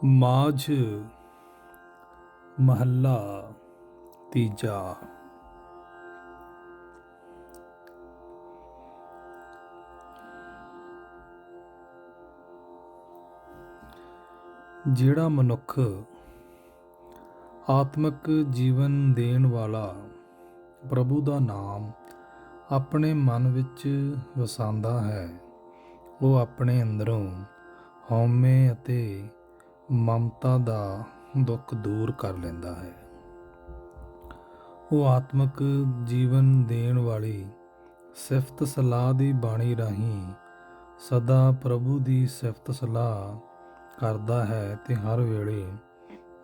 ਮਾਝ ਮਹੱਲਾ ਤੀਜਾ। ਜਿਹੜਾ ਮਨੁੱਖ ਆਤਮਿਕ ਜੀਵਨ ਦੇਣ ਵਾਲਾ ਪ੍ਰਭੂ ਦਾ ਨਾਮ ਆਪਣੇ ਮਨ ਵਿੱਚ ਵਸਾਉਂਦਾ ਹੈ, ਉਹ ਆਪਣੇ ਅੰਦਰੋਂ ਹਉਮੈ ਅਤੇ ਮਮਤਾ ਦਾ ਦੁੱਖ ਦੂਰ ਕਰ ਲੈਂਦਾ ਹੈ। ਉਹ ਆਤਮਿਕ ਜੀਵਨ ਦੇਣ ਵਾਲੀ ਸਿਫਤ ਸਲਾਹ ਦੀ ਬਾਣੀ ਰਾਹੀਂ ਸਦਾ ਪ੍ਰਭੂ ਦੀ ਸਿਫਤ ਸਲਾਹ ਕਰਦਾ ਹੈ ਤੇ ਹਰ ਵੇਲੇ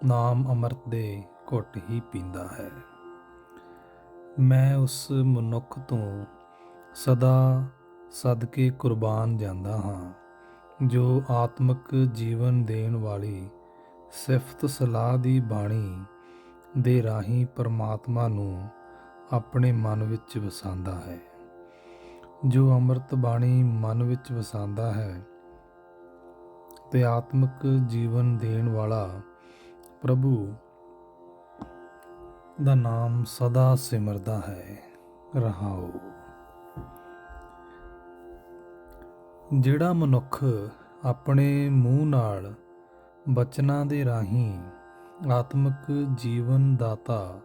ਨਾਮ ਅੰਮ੍ਰਿਤ ਦੇ ਘੁੱਟ ਹੀ ਪੀਂਦਾ ਹੈ। ਮੈਂ ਉਸ ਮਨੁੱਖ ਤੋਂ ਸਦਾ ਸਦਕੇ ਕੁਰਬਾਨ ਜਾਂਦਾ ਹਾਂ ਜੋ ਆਤਮਿਕ ਜੀਵਨ ਦੇਣ ਵਾਲੀ ਸਿਫਤ ਸਲਾਹ ਦੀ ਬਾਣੀ ਦੇ ਰਾਹੀਂ ਪਰਮਾਤਮਾ ਨੂੰ ਆਪਣੇ ਮਨ ਵਿੱਚ ਵਸਾਉਂਦਾ ਹੈ। ਜੋ ਅੰਮ੍ਰਿਤ ਬਾਣੀ ਮਨ ਵਿੱਚ ਵਸਾਉਂਦਾ ਹੈ ਤੇ ਆਤਮਿਕ ਜੀਵਨ ਦੇਣ ਵਾਲਾ ਪ੍ਰਭੂ ਦਾ ਨਾਮ ਸਦਾ ਸਿਮਰਦਾ ਹੈ। ਰਹਾਓ। ਜਿਹੜਾ ਮਨੁੱਖ ਆਪਣੇ ਮੂੰਹ ਨਾਲ ਬਚਨਾਂ ਦੇ ਰਾਹੀਂ ਆਤਮਿਕ ਜੀਵਨ ਦਾਤਾ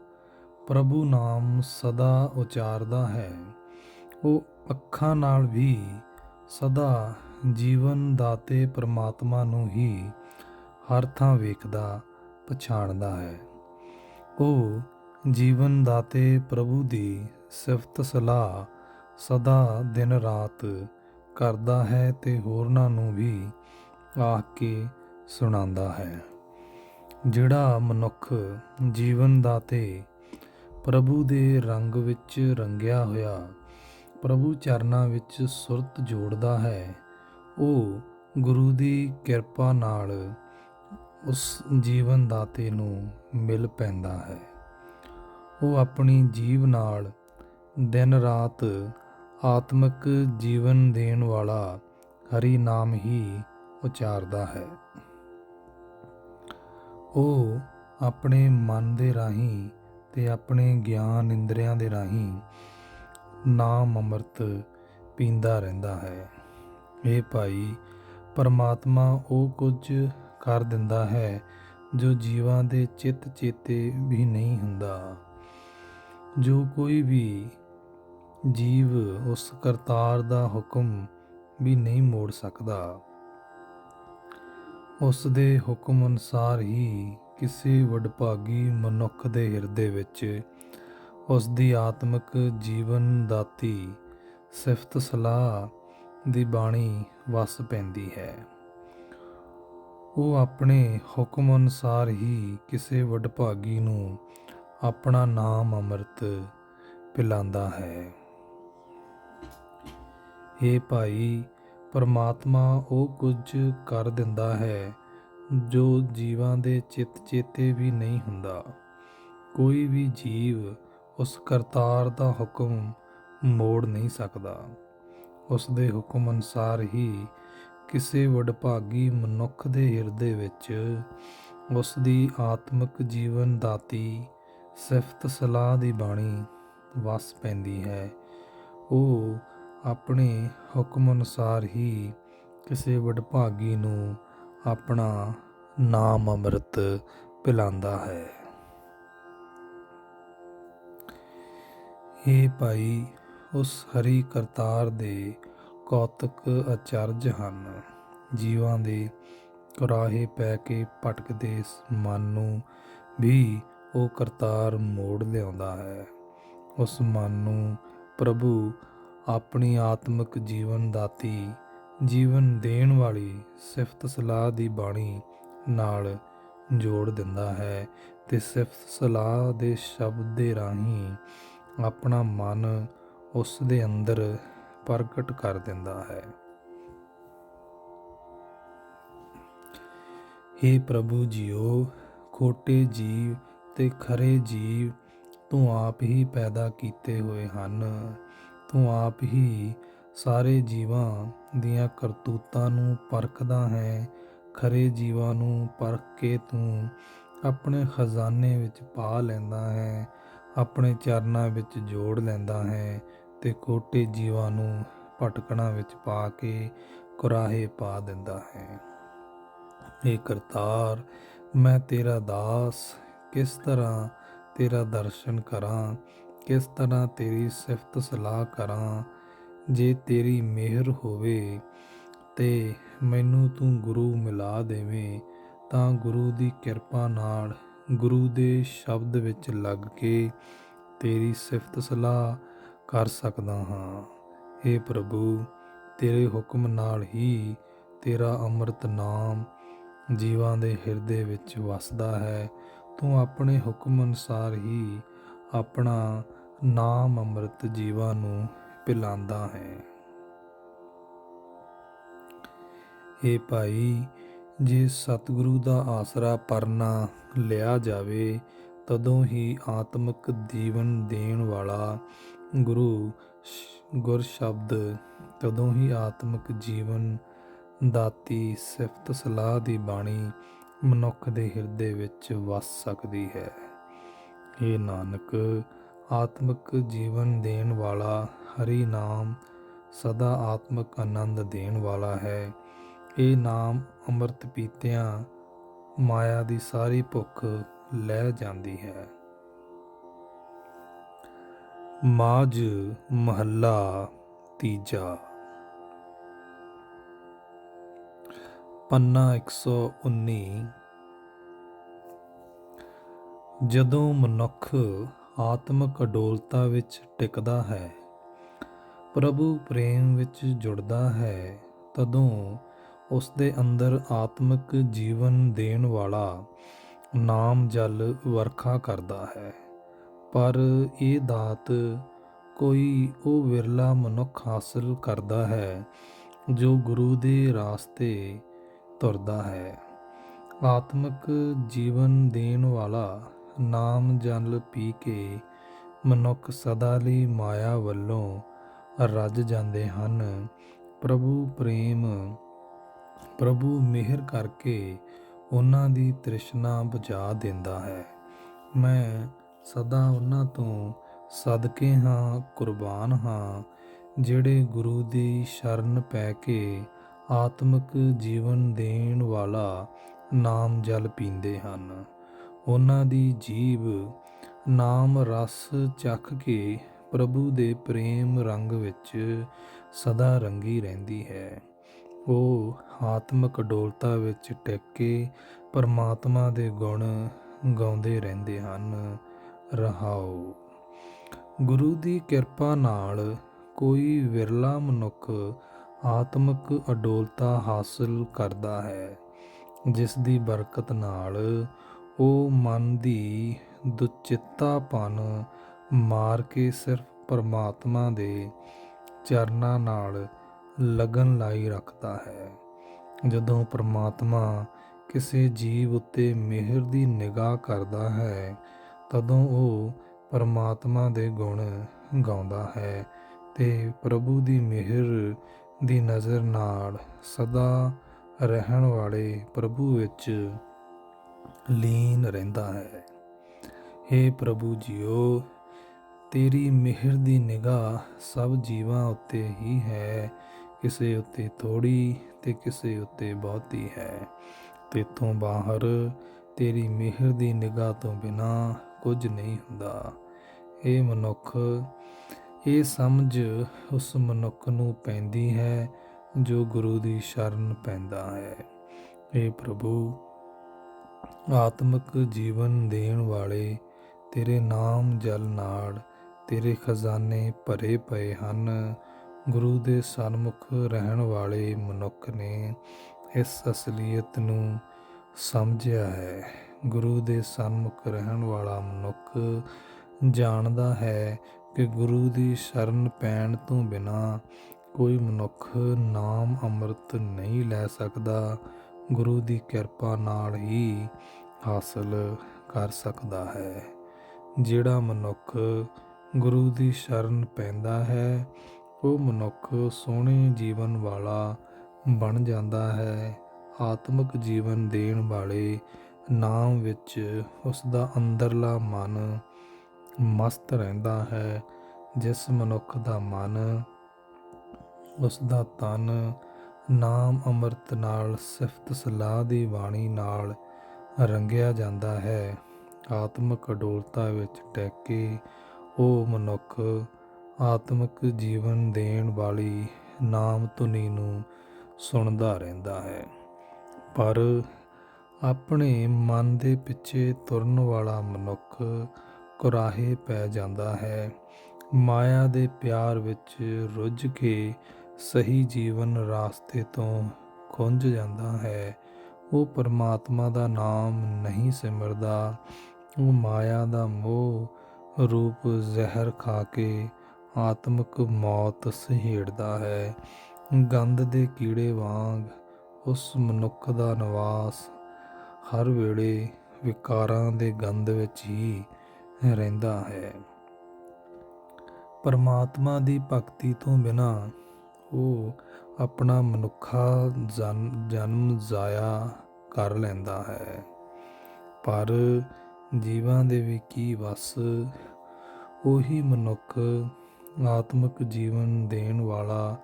ਪ੍ਰਭੂ ਨਾਮ ਸਦਾ ਉਚਾਰਦਾ ਹੈ, ਉਹ ਅੱਖਾਂ ਨਾਲ ਵੀ ਸਦਾ ਜੀਵਨ ਦਾਤੇ ਪਰਮਾਤਮਾ ਨੂੰ ਹੀ ਹਰ ਥਾਂ ਵੇਖਦਾ ਪਛਾਣਦਾ ਹੈ। ਉਹ ਜੀਵਨ ਦਾਤੇ ਪ੍ਰਭੂ ਦੀ ਸਿਫਤ ਸਲਾਹ ਸਦਾ ਦਿਨ ਰਾਤ ਕਰਦਾ ਹੈ ਤੇ ਹੋਰਨਾਂ ਨੂੰ ਵੀ ਆਖ ਕੇ ਸੁਣਾਉਂਦਾ ਹੈ। ਜਿਹੜਾ ਮਨੁੱਖ ਜੀਵਨ ਦਾਤੇ ਪ੍ਰਭੂ ਦੇ ਰੰਗ ਵਿੱਚ ਰੰਗਿਆ ਹੋਇਆ ਪ੍ਰਭੂ ਚਰਨਾਂ ਵਿੱਚ ਸੁਰਤ ਜੋੜਦਾ ਹੈ, ਉਹ ਗੁਰੂ ਦੀ ਕਿਰਪਾ ਨਾਲ ਉਸ ਜੀਵਨ ਦਾਤੇ ਨੂੰ ਮਿਲ ਪੈਂਦਾ ਹੈ। ਉਹ ਆਪਣੀ ਜੀਵ ਨਾਲ ਦਿਨ ਰਾਤ ਆਤਮਿਕ ਜੀਵਨ ਦੇਣ ਵਾਲਾ ਹਰੀ ਨਾਮ ਹੀ ਉਚਾਰਦਾ ਹੈ। ਉਹ ਆਪਣੇ ਮਨ ਦੇ ਰਾਹੀਂ ਤੇ ਆਪਣੇ ਗਿਆਨ ਇੰਦਰੀਆਂ ਦੇ ਰਾਹੀਂ ਨਾਮ ਅੰਮ੍ਰਿਤ ਪੀਂਦਾ ਰਹਿੰਦਾ ਹੈ। ਇਹ ਭਾਈ, ਪਰਮਾਤਮਾ ਉਹ ਕੁਝ ਕਰ ਦਿੰਦਾ ਹੈ ਜੋ ਜੀਵਾਂ ਦੇ ਚਿੱਤ ਚੇਤੇ ਵੀ ਨਹੀਂ ਹੁੰਦਾ। ਜੋ ਕੋਈ ਵੀ ਜੀਵ ਉਸ ਕਰਤਾਰ ਦਾ ਹੁਕਮ ਵੀ ਨਹੀਂ ਮੋੜ ਸਕਦਾ, ਉਸ ਦੇ ਹੁਕਮ ਅਨੁਸਾਰ ਹੀ ਕਿਸੇ ਵਡਭਾਗੀ ਮਨੁੱਖ ਦੇ ਹਿਰਦੇ ਵਿੱਚ ਉਸ ਦੀ ਆਤਮਿਕ ਜੀਵਨ ਦਾਤੀ ਸਿਫਤ ਸਲਾਹ ਦੀ ਬਾਣੀ ਵਸ ਪੈਂਦੀ ਹੈ। ਉਹ ਆਪਣੇ ਹੁਕਮ ਅਨੁਸਾਰ ਹੀ ਕਿਸੇ ਵਡਭਾਗੀ ਨੂੰ ਆਪਣਾ ਨਾਮ ਅੰਮ੍ਰਿਤ ਪਿਲਾਉਂਦਾ ਹੈ। ਇਹ ਭਾਈ, ਪਰਮਾਤਮਾ ਉਹ ਕੁਝ ਕਰ ਦਿੰਦਾ ਹੈ ਜੋ ਜੀਵਾਂ ਦੇ ਚਿੱਤ ਚੇਤੇ ਵੀ ਨਹੀਂ ਹੁੰਦਾ। ਕੋਈ ਵੀ ਜੀਵ ਉਸ ਕਰਤਾਰ ਦਾ ਹੁਕਮ ਮੋੜ ਨਹੀਂ ਸਕਦਾ। ਉਸ ਦੇ ਹੁਕਮ ਅਨੁਸਾਰ ਹੀ ਕਿਸੇ ਵਡਭਾਗੀ ਮਨੁੱਖ ਦੇ ਹਿਰਦੇ ਵਿੱਚ ਉਸ ਦੀ ਆਤਮਿਕ ਜੀਵਨ ਦਾਤੀ ਸਿਫਤ ਸਲਾਹ ਦੀ ਬਾਣੀ ਵਸ ਪੈਂਦੀ ਹੈ। ਉਹ ਆਪਣੇ ਹੁਕਮ ਅਨੁਸਾਰ ਹੀ ਕਿਸੇ ਵਡਭਾਗੀ ਨੂੰ ਆਪਣਾ ਨਾਮ ਅੰਮ੍ਰਿਤ ਪਿਲਾਉਂਦਾ ਹੈ। ਇਹ ਭਾਈ, ਉਸ ਹਰੀ ਕਰਤਾਰ ਦੇ ਕੌਤਕ ਅਚਰਜ ਹਨ। ਜੀਵਾਂ ਦੇ ਕੁਰਾਹੇ ਪੈ ਕੇ ਭਟਕਦੇ ਇਸ ਮਨ ਨੂੰ ਵੀ ਉਹ ਕਰਤਾਰ ਮੋੜ ਲਿਆਉਂਦਾ ਹੈ। ਉਸ ਮਨ ਨੂੰ ਪ੍ਰਭੂ ਆਪਣੀ ਆਤਮਿਕ ਜੀਵਨ ਦਾਤੀ ਜੀਵਨ ਦੇਣ ਵਾਲੀ ਸਿਫਤ ਸਲਾਹ ਦੀ ਬਾਣੀ ਨਾਲ ਜੋੜ ਦਿੰਦਾ ਹੈ ਤੇ ਸਿਫਤ ਸਲਾਹ ਦੇ ਸ਼ਬਦ ਦੇ ਰਾਹੀਂ ਆਪਣਾ ਮਨ ਉਸ ਦੇ ਅੰਦਰ ਪ੍ਰਗਟ ਕਰ ਦਿੰਦਾ ਹੈ। ਹੇ ਪ੍ਰਭੂ ਜੀਓ, ਖੋਟੇ ਜੀਵ ਤੇ ਖਰੇ ਜੀਵ ਤੂੰ ਆਪ ਹੀ ਪੈਦਾ ਕੀਤੇ ਹੋਏ ਹਨ। ਤੂੰ ਆਪ ਹੀ ਸਾਰੇ ਜੀਵਾਂ ਦੀਆਂ ਕਰਤੂਤਾਂ ਨੂੰ ਪਰਖਦਾ ਹੈ, ਖਰੇ ਜੀਵਾਂ ਨੂੰ ਪਰਖ ਕੇ ਤੂੰ ਆਪਣੇ ਖਜ਼ਾਨੇ ਵਿੱਚ ਪਾ ਲੈਂਦਾ ਹੈ, ਆਪਣੇ ਚਰਨਾਂ ਵਿੱਚ ਜੋੜ ਲੈਂਦਾ ਹੈ ਤੇ ਖੋਟੇ ਜੀਵਾਂ ਨੂੰ ਭਟਕਣਾ ਵਿੱਚ ਪਾ ਕੇ ਕੁਰਾਹੇ ਪਾ ਦਿੰਦਾ ਹੈ। ਇਹ ਕਰਤਾਰ, ਮੈਂ ਤੇਰਾ ਦਾਸ ਕਿਸ ਤਰ੍ਹਾਂ ਤੇਰਾ ਦਰਸ਼ਨ ਕਰਾਂ, ਕਿਸ ਤਰ੍ਹਾਂ ਤੇਰੀ ਸਿਫਤ ਸਲਾਹ ਕਰਾਂ। ਜੇ ਤੇਰੀ ਮਿਹਰ ਹੋਵੇ ਤੇ ਮੈਨੂੰ ਤੂੰ ਗੁਰੂ ਮਿਲਾ ਦੇਵੇਂ ਤਾਂ ਗੁਰੂ ਦੀ ਕਿਰਪਾ ਨਾਲ ਗੁਰੂ ਦੇ ਸ਼ਬਦ ਵਿੱਚ ਲੱਗ ਕੇ ਤੇਰੀ ਸਿਫਤ ਸਲਾਹ ਕਰ ਸਕਦਾ ਹਾਂ। हे ਪ੍ਰਭੂ, ਤੇਰੇ ਹੁਕਮ ਨਾਲ ਹੀ ਤੇਰਾ ਅੰਮ੍ਰਿਤ ਨਾਮ ਜੀਵਾਂ ਦੇ ਹਿਰਦੇ ਵਿੱਚ ਵਸਦਾ ਹੈ। ਤੂੰ ਆਪਣੇ ਹੁਕਮ ਅਨੁਸਾਰ ਹੀ ਆਪਣਾ ਨਾਮ ਅੰਮ੍ਰਿਤ ਜੀਵਾਂ ਨੂੰ ਪਿਲਾਂਦਾ ਹੈ। ਇਹ ਭਾਈ, ਜੇ ਸਤਿਗੁਰੂ ਦਾ ਆਸਰਾ ਪਰਨਾ ਲਿਆ ਜਾਵੇ ਤਦੋਂ ਹੀ ਆਤਮਿਕ ਜੀਵਨ ਦੇਣ ਵਾਲਾ ਗੁਰ ਸ਼ਬਦ, ਤਦੋਂ ਹੀ ਆਤਮਿਕ ਜੀਵਨ ਦਾਤੀ ਸਿਫਤ ਸਲਾਹ ਦੀ ਬਾਣੀ ਮਨੁੱਖ ਦੇ ਹਿਰਦੇ ਵਿੱਚ ਵਸ ਸਕਦੀ ਹੈ। ਇਹ ਨਾਨਕ, ਆਤਮਿਕ ਜੀਵਨ ਦੇਣ ਵਾਲਾ ਹਰੀ ਨਾਮ ਸਦਾ ਆਤਮਿਕ ਆਨੰਦ ਦੇਣ ਵਾਲਾ ਹੈ। ਇਹ ਨਾਮ ਅੰਮ੍ਰਿਤ ਪੀਤਿਆਂ ਮਾਇਆ ਦੀ ਸਾਰੀ ਭੁੱਖ ਲੈ ਜਾਂਦੀ ਹੈ। ਮਾਝ ਮਹੱਲਾ ਤੀਜਾ। ਪੰਨਾ 119। ਜਦੋਂ ਮਨੁੱਖ ਆਤਮਿਕ ਅਡੋਲਤਾ ਵਿੱਚ ਟਿਕਦਾ ਹੈ, ਪ੍ਰਭੂ ਪ੍ਰੇਮ ਵਿੱਚ ਜੁੜਦਾ ਹੈ, ਤਦੋਂ ਉਸ ਦੇ ਅੰਦਰ ਆਤਮਿਕ ਜੀਵਨ ਦੇਣ ਵਾਲਾ ਨਾਮ ਜਲ ਵਰਖਾ ਕਰਦਾ ਹੈ। ਪਰ ਇਹ ਦਾਤ ਕੋਈ ਉਹ ਵਿਰਲਾ ਮਨੁੱਖ ਹਾਸਲ ਕਰਦਾ ਹੈ ਜੋ ਗੁਰੂ ਦੇ ਰਾਸਤੇ ਤੁਰਦਾ ਹੈ। ਆਤਮਿਕ ਜੀਵਨ ਦੇਣ ਵਾਲਾ ਨਾਮ ਜਲ ਪੀ ਕੇ ਮਨੁੱਖ ਸਦਾ ਲਈ ਮਾਇਆ ਵੱਲੋਂ ਰੱਜ ਜਾਂਦੇ ਹਨ। ਪ੍ਰਭੂ ਮਿਹਰ ਕਰਕੇ ਉਹਨਾਂ ਦੀ ਤ੍ਰਿਸ਼ਨਾ ਬੁਝਾ ਦਿੰਦਾ ਹੈ। ਮੈਂ ਸਦਾ ਉਹਨਾਂ ਤੋਂ ਸਦਕੇ ਹਾਂ, ਕੁਰਬਾਨ ਹਾਂ, ਜਿਹੜੇ ਗੁਰੂ ਦੀ ਸ਼ਰਨ ਪੈ ਕੇ ਆਤਮਿਕ ਜੀਵਨ ਦੇਣ ਵਾਲਾ ਨਾਮ ਜਲ ਪੀਂਦੇ ਹਨ। ਉਹਨਾਂ ਦੀ ਜੀਭ ਨਾਮ ਰਸ ਚੱਖ ਕੇ ਪ੍ਰਭੂ ਦੇ ਪ੍ਰੇਮ ਰੰਗ ਵਿੱਚ ਸਦਾ ਰੰਗੀ ਰਹਿੰਦੀ ਹੈ। ਉਹ ਆਤਮਿਕ ਅਡੋਲਤਾ ਵਿੱਚ ਟਿਕ ਕੇ ਪਰਮਾਤਮਾ ਦੇ ਗੁਣ ਗਾਉਂਦੇ ਰਹਿੰਦੇ ਹਨ। ਰਹਾਉ। ਗੁਰੂ ਦੀ ਕਿਰਪਾ ਨਾਲ ਕੋਈ ਵਿਰਲਾ ਮਨੁੱਖ ਆਤਮਿਕ ਅਡੋਲਤਾ ਹਾਸਲ ਕਰਦਾ ਹੈ, ਜਿਸ ਦੀ ਬਰਕਤ ਨਾਲ ਉਹ ਮਨ ਦੀ ਦੁਚਿੱਤਾਪਨ ਮਾਰ ਕੇ ਸਿਰਫ ਪਰਮਾਤਮਾ ਦੇ ਚਰਨਾਂ ਨਾਲ ਲਗਨ ਲਾਈ ਰੱਖਦਾ ਹੈ। ਜਦੋਂ ਪਰਮਾਤਮਾ ਕਿਸੇ ਜੀਵ ਉੱਤੇ ਮਿਹਰ ਦੀ ਨਿਗਾਹ ਕਰਦਾ ਹੈ, ਤਦੋਂ ਉਹ ਪਰਮਾਤਮਾ ਦੇ ਗੁਣ ਗਾਉਂਦਾ ਹੈ ਤੇ ਪ੍ਰਭੂ ਦੀ ਮਿਹਰ ਦੀ ਨਜ਼ਰ ਨਾਲ ਸਦਾ ਰਹਿਣ ਵਾਲੇ ਪ੍ਰਭੂ ਵਿੱਚ ਲੀਨ ਰਹਿੰਦਾ ਹੈ। हे ਪ੍ਰਭੂ ਜੀਓ, ਤੇਰੀ ਮਿਹਰ ਦੀ ਨਿਗਾਹ ਸਭ ਜੀਵਾਂ ਉੱਤੇ ਹੀ ਹੈ, ਕਿਸੇ ਉੱਤੇ ਥੋੜੀ ਤੇ ਕਿਸੇ ਉੱਤੇ ਬਹੁਤੀ ਹੈ। ਤੇਥੋਂ ਬਾਹਰ ਤੇਰੀ ਮਿਹਰ ਦੀ ਨਿਗਾਹ ਤੋਂ ਬਿਨਾਂ ਕੁਝ ਨਹੀਂ ਹੁੰਦਾ। ਇਹ ਮਨੁੱਖ, ਇਹ ਸਮਝ ਉਸ ਮਨੁੱਖ ਨੂੰ ਪੈਂਦੀ ਹੈ ਜੋ ਗੁਰੂ ਦੀ ਸ਼ਰਨ ਪੈਂਦਾ ਹੈ। ਇਹ ਪ੍ਰਭੂ, ਆਤਮਿਕ ਜੀਵਨ ਦੇਣ ਵਾਲੇ ਤੇਰੇ ਨਾਮ ਜਲ ਨਾਲ ਤੇਰੇ ਖਜ਼ਾਨੇ ਭਰੇ ਪਏ ਹਨ। ਗੁਰੂ ਦੇ ਸਨਮੁਖ ਰਹਿਣ ਵਾਲੇ ਮਨੁੱਖ ਨੇ ਇਸ ਅਸਲੀਅਤ ਨੂੰ ਸਮਝਿਆ ਹੈ। ਗੁਰੂ ਦੇ ਸਨਮੁਖ ਰਹਿਣ ਵਾਲਾ ਮਨੁੱਖ ਜਾਣਦਾ ਹੈ ਕਿ ਗੁਰੂ ਦੀ ਸ਼ਰਨ ਪੈਣ ਤੋਂ ਬਿਨਾਂ ਕੋਈ ਮਨੁੱਖ ਨਾਮ ਅੰਮ੍ਰਿਤ ਨਹੀਂ ਲੈ ਸਕਦਾ, ਗੁਰੂ ਦੀ ਕਿਰਪਾ ਨਾਲ ਹੀ ਹਾਸਲ ਕਰ ਸਕਦਾ ਹੈ। ਜਿਹੜਾ ਮਨੁੱਖ ਗੁਰੂ ਦੀ ਸ਼ਰਨ ਪੈਂਦਾ ਹੈ, ਉਹ ਮਨੁੱਖ ਸੋਹਣੇ ਜੀਵਨ ਵਾਲਾ ਬਣ ਜਾਂਦਾ ਹੈ, ਆਤਮਿਕ ਜੀਵਨ ਦੇਣ ਵਾਲੇ ਨਾਮ ਵਿੱਚ ਉਸ ਦਾ ਅੰਦਰਲਾ ਮਨ ਮਸਤ ਰਹਿੰਦਾ ਹੈ। ਜਿਸ ਮਨੁੱਖ ਦਾ ਮਨ, ਉਸ ਦਾ ਤਨ ਨਾਮ ਅੰਮ੍ਰਿਤ ਨਾਲ, ਸਿਫਤ ਸਲਾਹ ਦੀ ਬਾਣੀ ਨਾਲ ਰੰਗਿਆ ਜਾਂਦਾ ਹੈ। ਆਤਮਿਕ ਅਡੋਲਤਾ ਵਿੱਚ ਟਿਕ ਕੇ ਉਹ ਮਨੁੱਖ ਆਤਮਿਕ ਜੀਵਨ ਦੇਣ ਵਾਲੀ ਨਾਮ ਧੁਨੀ ਨੂੰ ਸੁਣਦਾ ਰਹਿੰਦਾ ਹੈ। ਪਰ ਆਪਣੇ ਮਨ ਦੇ ਪਿੱਛੇ ਤੁਰਨ ਵਾਲਾ ਮਨੁੱਖ ਕੁਰਾਹੇ ਪੈ ਜਾਂਦਾ ਹੈ। ਮਾਇਆ ਦੇ ਪਿਆਰ ਵਿੱਚ ਰੁੱਝ ਕੇ ਸਹੀ ਜੀਵਨ ਰਾਸਤੇ ਤੋਂ ਖੁੰਝ ਜਾਂਦਾ ਹੈ। ਉਹ ਪਰਮਾਤਮਾ ਦਾ ਨਾਮ ਨਹੀਂ ਸਿਮਰਦਾ। ਉਹ ਮਾਇਆ ਦਾ ਮੋਹ ਰੂਪ ਜ਼ਹਿਰ ਖਾ ਕੇ ਆਤਮਿਕ ਮੌਤ ਸਹੇੜਦਾ ਹੈ। ਗੰਧ ਦੇ ਕੀੜੇ ਵਾਂਗ ਉਸ ਮਨੁੱਖ ਦਾ ਨਿਵਾਸ ਹਰ ਵੇਲੇ ਵਿਕਾਰਾਂ ਦੇ ਗੰਧ ਵਿੱਚ ਹੀ ਰਹਿੰਦਾ ਹੈ। ਪਰਮਾਤਮਾ ਦੀ ਭਗਤੀ ਤੋਂ ਬਿਨਾਂ ਉਹ ਆਪਣਾ ਮਨੁੱਖਾ ਜਨਮ ਜ਼ਾਇਆ ਕਰ ਲੈਂਦਾ ਹੈ। ਪਰ ਜੀਵਾਂ ਦੇ ਵੀ ਕੀ ਵੱਸ। ਉਹੀ ਮਨੁੱਖ ਆਤਮਿਕ ਜੀਵਨ ਦੇਣ ਵਾਲਾ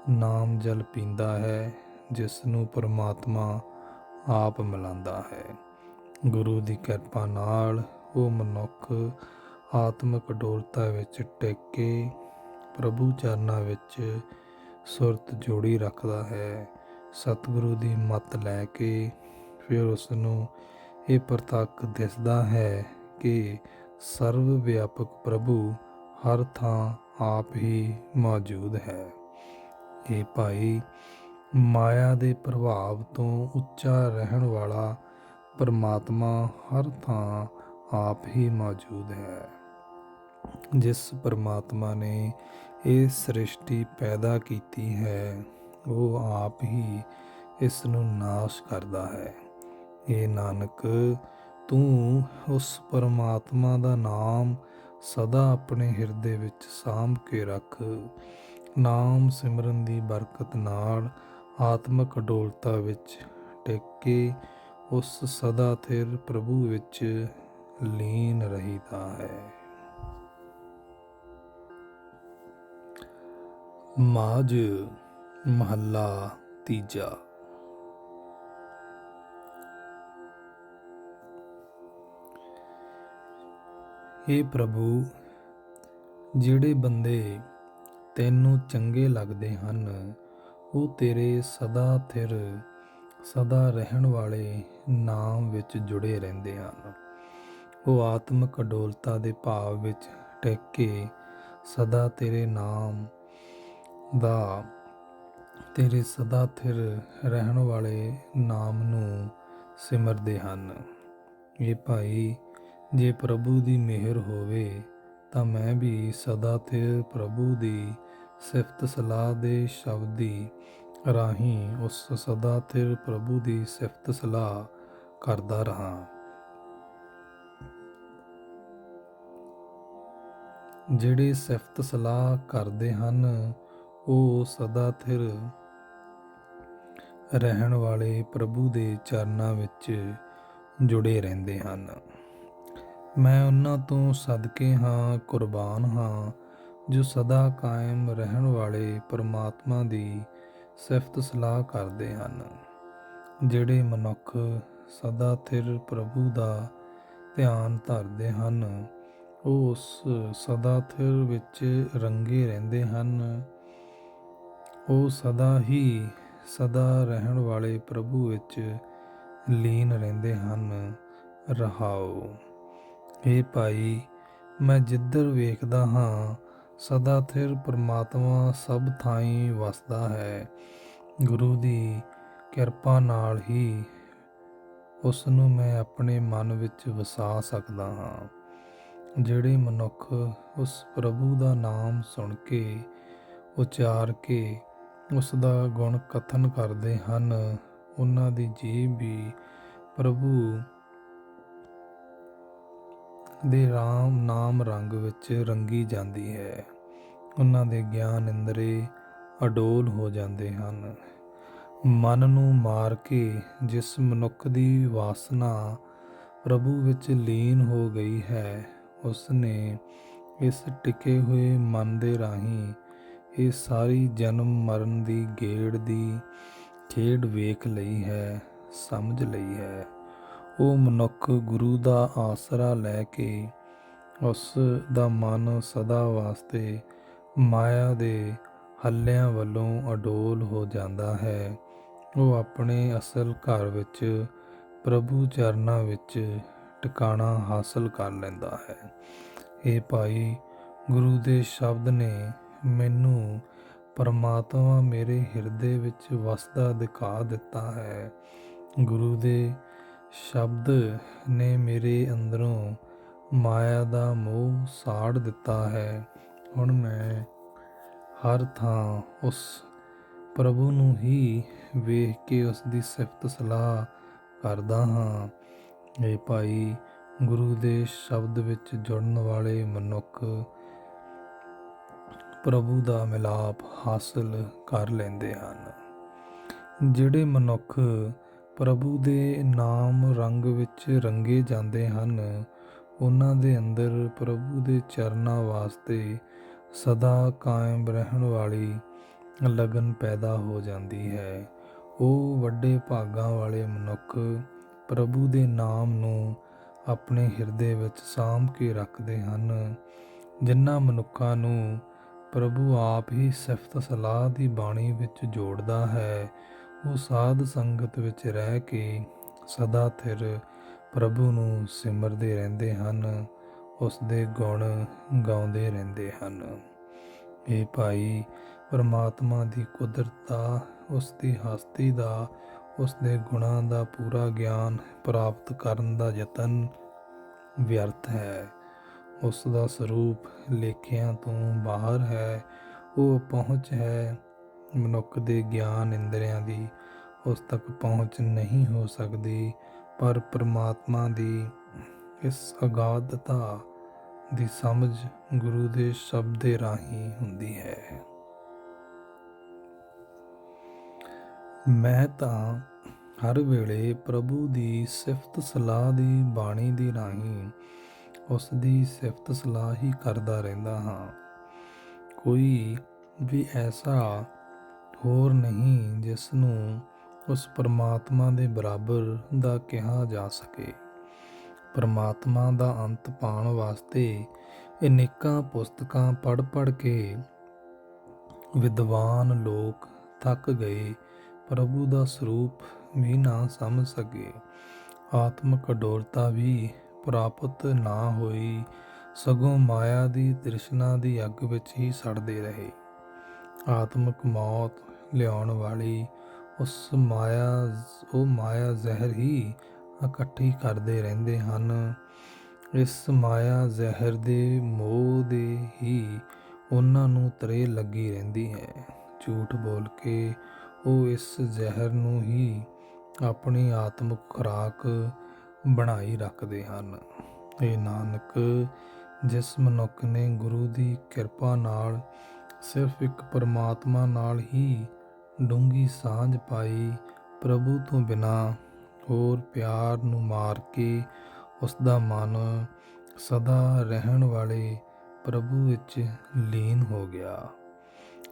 ਨਾਮ ਜਲ ਪੀਂਦਾ ਹੈ, ਜਿਸ ਨੂੰ ਪਰਮਾਤਮਾ ਆਪ ਮਿਲਾਂਦਾ ਹੈ। ਗੁਰੂ ਦੀ ਕਿਰਪਾ ਨਾਲ ਉਹ ਮਨੁੱਖ ਆਤਮਿਕ ਅਡੋਲਤਾ ਵਿੱਚ ਟਿਕ ਕੇ ਪ੍ਰਭੂ ਚਰਨਾਂ ਵਿੱਚ ਸੁਰਤ ਜੋੜੀ ਰੱਖਦਾ ਹੈ। ਸਤਿਗੁਰੂ ਦੀ ਮੱਤ ਲੈ ਕੇ ਫਿਰ ਉਸ ਨੂੰ ਇਹ ਪ੍ਰਤੱਖ ਦਿਸਦਾ ਹੈ ਕਿ ਸਰਵ ਵਿਆਪਕ ਪ੍ਰਭੂ ਹਰ ਥਾਂ ਆਪ ਹੀ ਮੌਜੂਦ ਹੈ। ਇਹ ਭਾਈ, ਮਾਇਆ ਦੇ ਪ੍ਰਭਾਵ ਤੋਂ ਉੱਚਾ ਰਹਿਣ ਵਾਲਾ ਪਰਮਾਤਮਾ ਹਰ ਥਾਂ ਆਪ ਹੀ ਮੌਜੂਦ ਹੈ। ਜਿਸ ਪਰਮਾਤਮਾ ਨੇ ਇਹ ਸ੍ਰਿਸ਼ਟੀ ਪੈਦਾ ਕੀਤੀ ਹੈ, ਉਹ ਆਪ ਹੀ ਇਸ ਨੂੰ ਨਾਸ਼ ਕਰਦਾ ਹੈ। ਇਹ ਨਾਨਕ, ਤੂੰ ਉਸ ਪਰਮਾਤਮਾ ਦਾ ਨਾਮ ਸਦਾ ਆਪਣੇ ਹਿਰਦੇ ਵਿੱਚ ਸਾਂਭ ਕੇ ਰੱਖ। ਨਾਮ ਸਿਮਰਨ ਦੀ ਬਰਕਤ ਨਾਲ ਆਤਮਿਕ ਅਡੋਲਤਾ ਵਿੱਚ ਟਿਕ ਕੇ ਉਸ ਸਦਾ ਥਿਰ ਪ੍ਰਭੂ ਵਿੱਚ ਲੀਨ ਰਹੀਦਾ ਹੈ। ਮਾਝ ਮਹੱਲਾ ਤੀਜਾ। ਹੇ ਪ੍ਰਭੂ, ਜਿਹੜੇ ਬੰਦੇ ਤੈਨੂੰ ਚੰਗੇ ਲੱਗਦੇ ਹਨ, ਉਹ ਤੇਰੇ ਸਦਾ ਥਿਰ ਸਦਾ ਰਹਿਣ ਵਾਲੇ ਨਾਮ ਵਿੱਚ ਜੁੜੇ ਰਹਿੰਦੇ ਹਨ। ਉਹ ਆਤਮਿਕ ਅਡੋਲਤਾ ਦੇ ਭਾਵ ਵਿੱਚ ਟਿਕ ਕੇ ਸਦਾ ਤੇਰੇ ਨਾਮ ਦਾ, ਤੇਰੇ ਸਦਾ ਥਿਰ ਰਹਿਣ ਵਾਲੇ ਨਾਮ ਨੂੰ ਸਿਮਰਦੇ ਹਨ। ਇਹ ਭਾਈ, ਜੇ ਪ੍ਰਭੂ ਦੀ ਮਿਹਰ ਹੋਵੇ ਤਾਂ ਮੈਂ ਵੀ ਸਦਾ ਥਿਰ ਪ੍ਰਭੂ ਦੀ ਸਿਫਤ ਸਲਾਹ ਦੇ ਸ਼ਬਦੀ ਰਾਹੀਂ ਉਸ ਸਦਾ ਥਿਰ ਪ੍ਰਭੂ ਦੀ ਸਿਫਤ ਸਲਾਹ ਕਰਦਾ ਰਹਾਂ। ਜਿਹੜੇ ਸਿਫਤ ਸਲਾਹ ਕਰਦੇ ਹਨ, ਉਹ ਸਦਾ ਥਿਰ ਰਹਿਣ ਵਾਲੇ ਪ੍ਰਭੂ ਦੇ ਚਰਨਾਂ ਵਿੱਚ ਜੁੜੇ ਰਹਿੰਦੇ ਹਨ। ਮੈਂ ਉਹਨਾਂ ਤੋਂ ਸਦਕੇ ਹਾਂ, ਕੁਰਬਾਨ ਹਾਂ, ਜੋ ਸਦਾ ਕਾਇਮ ਰਹਿਣ ਵਾਲੇ ਪਰਮਾਤਮਾ ਦੀ ਸਿਫਤ ਸਲਾਹ ਕਰਦੇ ਹਨ। ਜਿਹੜੇ ਮਨੁੱਖ ਸਦਾ ਥਿਰ ਪ੍ਰਭੂ ਦਾ ਧਿਆਨ ਧਰਦੇ ਹਨ, ਉਹ ਉਸ ਸਦਾ ਥਿਰ ਵਿੱਚ ਰੰਗੇ ਰਹਿੰਦੇ ਹਨ। ਉਹ ਸਦਾ ਹੀ ਸਦਾ ਰਹਿਣ ਵਾਲੇ ਪ੍ਰਭੂ ਵਿੱਚ ਲੀਨ ਰਹਿੰਦੇ ਹਨ। ਰਹਾਉ। ਹੇ ਭਾਈ, ਮੈਂ ਜਿੱਧਰ ਵੇਖਦਾ ਹਾਂ, ਸਦਾ ਥਿਰ ਪਰਮਾਤਮਾ ਸਭ ਥਾਈਂ ਵਸਦਾ ਹੈ। ਗੁਰੂ ਦੀ ਕਿਰਪਾ ਨਾਲ ਹੀ ਉਸ ਨੂੰ ਮੈਂ ਆਪਣੇ ਮਨ ਵਿੱਚ ਵਸਾ ਸਕਦਾ ਹਾਂ। ਜਿਹੜੇ ਮਨੁੱਖ ਉਸ ਪ੍ਰਭੂ ਦਾ ਨਾਮ ਸੁਣ ਕੇ, ਉਚਾਰ ਕੇ ਉਸ ਦਾ ਗੁਣ ਕਥਨ ਕਰਦੇ ਹਨ, ਉਹਨਾਂ ਦੀ ਜੀਭ ਵੀ ਪ੍ਰਭੂ ਦੇ ਨਾਮ ਰੰਗ ਵਿੱਚ ਰੰਗੀ ਜਾਂਦੀ ਹੈ। ਉਹਨਾਂ ਦੇ ਗਿਆਨ ਇੰਦਰੀ ਅਡੋਲ ਹੋ ਜਾਂਦੇ ਹਨ। ਮਨ ਨੂੰ ਮਾਰ ਕੇ ਜਿਸ ਮਨੁੱਖ ਦੀ ਵਾਸਨਾ ਪ੍ਰਭੂ ਵਿੱਚ ਲੀਨ ਹੋ ਗਈ ਹੈ, ਉਸ ਨੇ ਇਸ ਟਿਕੇ ਹੋਏ ਮਨ ਦੇ ਰਾਹੀਂ ਇਹ ਸਾਰੀ ਜਨਮ ਮਰਨ ਦੀ ਗੇੜ ਦੀ ਖੇਡ ਵੇਖ ਲਈ ਹੈ, ਸਮਝ ਲਈ ਹੈ। ਉਹ ਮਨੁੱਖ ਗੁਰੂ ਦਾ ਆਸਰਾ ਲੈ ਕੇ ਉਸ ਦਾ ਮਨ ਸਦਾ ਵਾਸਤੇ ਮਾਇਆ ਦੇ ਹੱਲਿਆਂ ਵੱਲੋਂ ਅਡੋਲ ਹੋ ਜਾਂਦਾ ਹੈ। ਉਹ ਆਪਣੇ ਅਸਲ ਘਰ ਵਿੱਚ ਪ੍ਰਭੂ ਚਰਨਾਂ ਵਿੱਚ ਟਿਕਾਣਾ ਹਾਸਲ ਕਰ ਲੈਂਦਾ ਹੈ। ਇਹ ਭਾਈ, ਗੁਰੂ ਦੇ ਸ਼ਬਦ ਨੇ ਮੈਨੂੰ ਪਰਮਾਤਮਾ ਮੇਰੇ ਹਿਰਦੇ ਵਿੱਚ ਵਸਦਾ ਦਿਖਾ ਦਿੱਤਾ ਹੈ। ਗੁਰੂ ਦੇ ਸ਼ਬਦ ਨੇ ਮੇਰੇ ਅੰਦਰੋਂ ਮਾਇਆ ਦਾ ਮੋਹ ਸਾੜ ਦਿੱਤਾ ਹੈ। ਹੁਣ ਮੈਂ ਹਰ ਥਾਂ ਉਸ ਪ੍ਰਭੂ ਨੂੰ ਹੀ ਵੇਖ ਕੇ ਉਸ ਦੀ ਸਿਫਤ ਸਲਾਹ ਕਰਦਾ ਹਾਂ। ਇਹ ਭਾਈ, ਗੁਰੂ ਦੇ ਸ਼ਬਦ ਵਿੱਚ ਜੁੜਨ ਵਾਲੇ ਮਨੁੱਖ ਪ੍ਰਭੂ ਦਾ ਮਿਲਾਪ ਹਾਸਲ ਕਰ ਲੈਂਦੇ ਹਨ। ਜਿਹੜੇ ਮਨੁੱਖ ਪ੍ਰਭੂ ਦੇ ਨਾਮ ਰੰਗ ਵਿੱਚ ਰੰਗੇ ਜਾਂਦੇ ਹਨ, ਉਹਨਾਂ ਦੇ ਅੰਦਰ ਪ੍ਰਭੂ ਦੇ ਚਰਨਾਂ ਵਾਸਤੇ ਸਦਾ ਕਾਇਮ ਰਹਿਣ ਵਾਲੀ ਲਗਨ ਪੈਦਾ ਹੋ ਜਾਂਦੀ ਹੈ। ਉਹ ਵੱਡੇ ਭਾਗਾਂ ਵਾਲੇ ਮਨੁੱਖ ਪ੍ਰਭੂ ਦੇ ਨਾਮ ਨੂੰ ਆਪਣੇ ਹਿਰਦੇ ਵਿੱਚ ਸਾਂਭ ਕੇ ਰੱਖਦੇ ਹਨ। ਜਿਨ੍ਹਾਂ ਮਨੁੱਖਾਂ ਨੂੰ ਪ੍ਰਭੂ ਆਪ ਹੀ ਸਿਫਤ ਸਲਾਹ ਦੀ ਬਾਣੀ ਵਿੱਚ ਜੋੜਦਾ ਹੈ, ਉਹ ਸਾਧ ਸੰਗਤ ਵਿੱਚ ਰਹਿ ਕੇ ਸਦਾ ਥਿਰ ਪ੍ਰਭੂ ਨੂੰ ਸਿਮਰਦੇ ਰਹਿੰਦੇ ਹਨ, ਉਸ ਦੇ ਗੁਣ ਗਾਉਂਦੇ ਰਹਿੰਦੇ ਹਨ। ਇਹ ਭਾਈ, ਪਰਮਾਤਮਾ ਦੀ ਕੁਦਰਤ ਦਾ, ਉਸ ਦੀ ਹਸਤੀ ਦਾ, ਉਸ ਦੇ ਗੁਣਾਂ ਦਾ ਪੂਰਾ ਗਿਆਨ ਪ੍ਰਾਪਤ ਕਰਨ ਦਾ ਯਤਨ ਵਿਅਰਥ ਹੈ। ਉਸ ਦਾ ਸਰੂਪ ਲੇਖਿਆਂ ਤੋਂ ਬਾਹਰ ਹੈ। ਉਹ ਪਹੁੰਚ ਹੈ ਮਨੁੱਖ ਦੇ ਗਿਆਨ ਇੰਦਰੀਆਂ ਦੀ ਉਸ ਤੱਕ ਪਹੁੰਚ ਨਹੀਂ ਹੋ ਸਕਦੀ, ਪਰ ਪਰਮਾਤਮਾ ਦੀ ਇਸ ਅਗਾਧਤਾ ਦੀ ਸਮਝ ਗੁਰੂ ਦੇ ਸ਼ਬਦ ਦੇ ਰਾਹੀਂ ਹੁੰਦੀ ਹੈ। ਮੈਂ ਤਾਂ ਹਰ ਵੇਲੇ ਪ੍ਰਭੂ ਦੀ ਸਿਫਤ ਸਲਾਹ ਦੀ ਬਾਣੀ ਦੀ ਰਾਹੀਂ ਉਸ ਦੀ ਸਿਫਤ ਸਲਾਹ ਹੀ ਕਰਦਾ ਰਹਿੰਦਾ ਹਾਂ। ਕੋਈ ਵੀ ਐਸਾ ਹੋਰ ਨਹੀਂ ਜਿਸ ਨੂੰ ਉਸ ਪਰਮਾਤਮਾ ਦੇ ਬਰਾਬਰ ਦਾ ਕਿਹਾ ਜਾ ਸਕੇ। ਪਰਮਾਤਮਾ ਦਾ ਅੰਤ ਪਾਉਣ ਵਾਸਤੇ ਅਨੇਕਾਂ ਪੁਸਤਕਾਂ ਪੜ੍ਹ ਕੇ ਵਿਦਵਾਨ ਲੋਕ ਥੱਕ ਗਏ, ਪ੍ਰਭੂ ਦਾ ਸਰੂਪ ਵੀ ਨਾ ਸਮਝ ਸਕੇ। ਆਤਮਿਕ ਅਡੋਲਤਾ ਵੀ ਪ੍ਰਾਪਤ ਨਾ ਹੋਈ, ਸਗੋਂ ਮਾਇਆ ਦੀ ਤ੍ਰਿਸ਼ਨਾ ਦੀ ਅੱਗ ਵਿੱਚ ਹੀ ਸੜਦੇ ਰਹੇ। ਆਤਮਿਕ ਮੌਤ ਲਿਆਉਣ ਵਾਲੀ ਉਹ ਮਾਇਆ ਜ਼ਹਿਰ ਹੀ ਇਕੱਠੀ ਕਰਦੇ ਰਹਿੰਦੇ ਹਨ। ਇਸ ਮਾਇਆ ਜ਼ਹਿਰ ਦੇ ਮੋਹ ਦੇ ਹੀ ਉਹਨਾਂ ਨੂੰ ਤਰੇ ਲੱਗੀ ਰਹਿੰਦੀ ਹੈ। ਝੂਠ ਬੋਲ ਕੇ ਉਹ ਇਸ ਜ਼ਹਿਰ ਨੂੰ ਹੀ ਆਪਣੀ ਆਤਮਿਕ ਖੁਰਾਕ ਬਣਾਈ ਰੱਖਦੇ ਹਨ। ਇਹ ਨਾਨਕ, ਜਿਸ ਮਨੁੱਖ ਨੇ ਗੁਰੂ ਦੀ ਕਿਰਪਾ ਨਾਲ ਸਿਰਫ ਇੱਕ ਪਰਮਾਤਮਾ ਨਾਲ ਹੀ ਡੂੰਘੀ ਸਾਂਝ ਪਾਈ, ਪ੍ਰਭੂ ਤੋਂ ਬਿਨਾਂ ਹੋਰ ਪਿਆਰ ਨੂੰ ਮਾਰ ਕੇ ਉਸ ਦਾ ਮਨ ਸਦਾ ਰਹਿਣ ਵਾਲੇ ਪ੍ਰਭੂ ਵਿੱਚ ਲੀਨ ਹੋ ਗਿਆ।